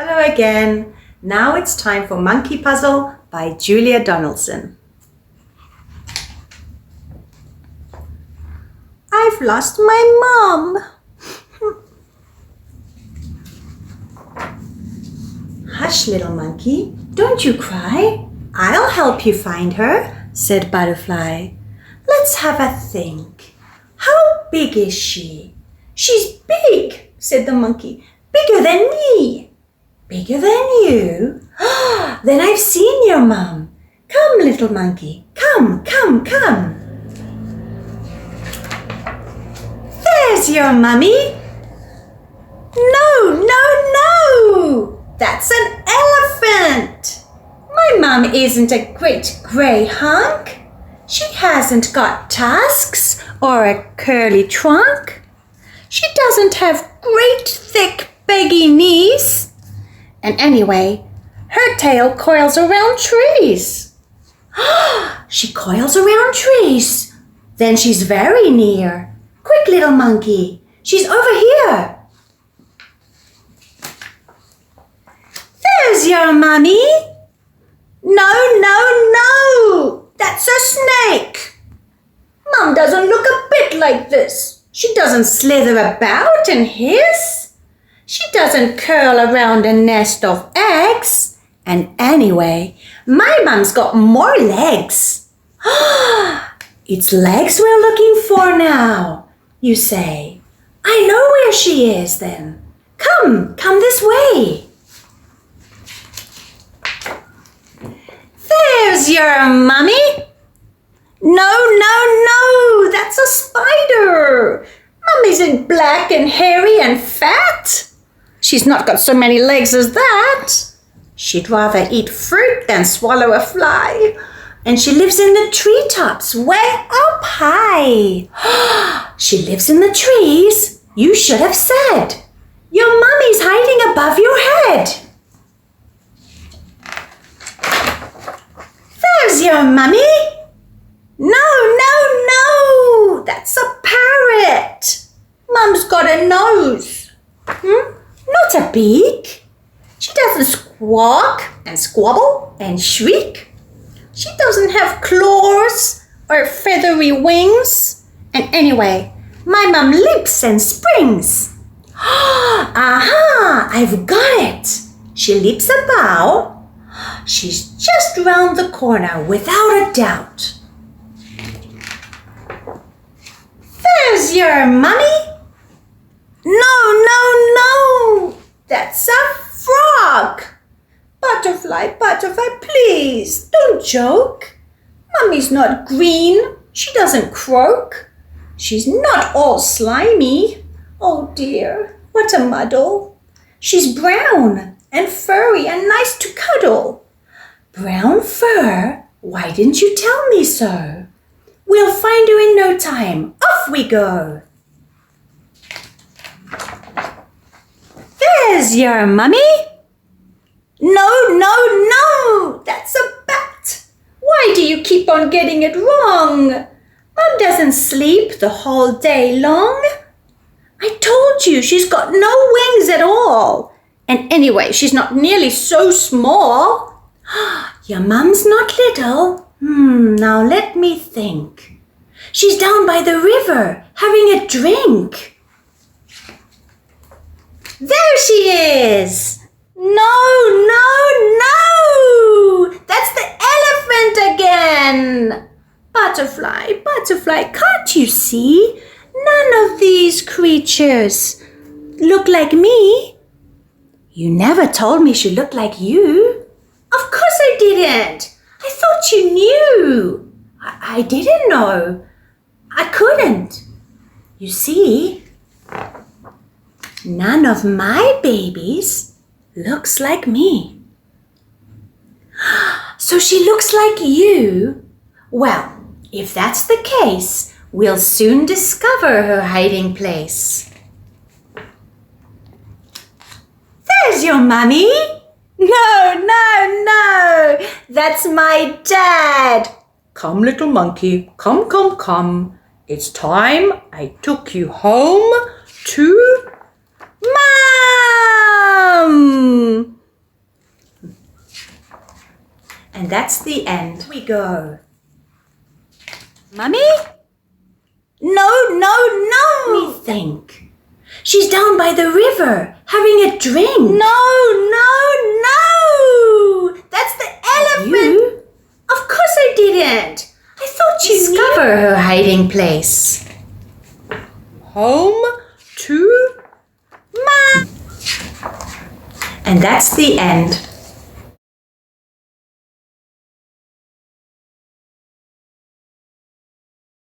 Hello again. Now it's time for Monkey Puzzle by Julia Donaldson. I've lost my mom. Hush, little monkey. Don't you cry. I'll help you find her, said Butterfly. Let's have a think. How big is she? She's big, said the monkey. Bigger than me. Bigger than you? Then I've seen your mum. Come, little monkey. Come. There's your mummy. No. That's an elephant. My mum isn't a great grey hunk. She hasn't got tusks or a curly trunk. She doesn't have great thick baggy knees. And anyway, her tail coils around trees. She coils around trees. Then she's very near. Quick, little monkey. She's over here. There's your mummy. No. That's a snake. Mum doesn't look a bit like this. She doesn't slither about and hiss. She doesn't curl around a nest of eggs. And anyway, my mum's got more legs. It's legs we're looking for now, you say. I know where she is then. Come this way. There's your mummy. No, that's a spider. Mum isn't black and hairy and fat. She's not got so many legs as that. She'd rather eat fruit than swallow a fly. And she lives in the treetops, way up high. She lives in the trees. You should have said. Your mummy's hiding above your head. There's your mummy. No. That's a parrot. Mum's got a nose. Not a beak. She doesn't squawk and squabble and shriek. She doesn't have claws or feathery wings. And anyway, my mum leaps and springs. Aha! I've got it. She leaps about. She's just round the corner without a doubt. There's your mummy. No. That's a frog. Butterfly, please, don't joke. Mummy's not green. She doesn't croak. She's not all slimy. Oh dear, what a muddle. She's brown and furry and nice to cuddle. Brown fur? Why didn't you tell me so? We'll find her in no time. Off we go. There's your mummy. No. That's a bat. Why do you keep on getting it wrong? Mum doesn't sleep the whole day long. I told you she's got no wings at all. And anyway, she's not nearly so small. Your mum's not little. Now let me think. She's down by the river having a drink. There she is. No. That's the elephant again. Butterfly, can't you see? None of these creatures look like me. You never told me she looked like you. Of course I didn't. I thought you knew. I didn't know. I couldn't. You see, none of my babies looks like me. So she looks like you? Well, if that's the case, we'll soon discover her hiding place. There's your mummy. No. That's my dad. Come, little monkey. Come. It's time I took you home to Mom. And that's the end. We go. Mummy? No. Let me think. She's down by the river having a drink. No. That's the elephant. You? Of course I didn't. I thought you discover her hiding place. Home to Mom. And that's the end.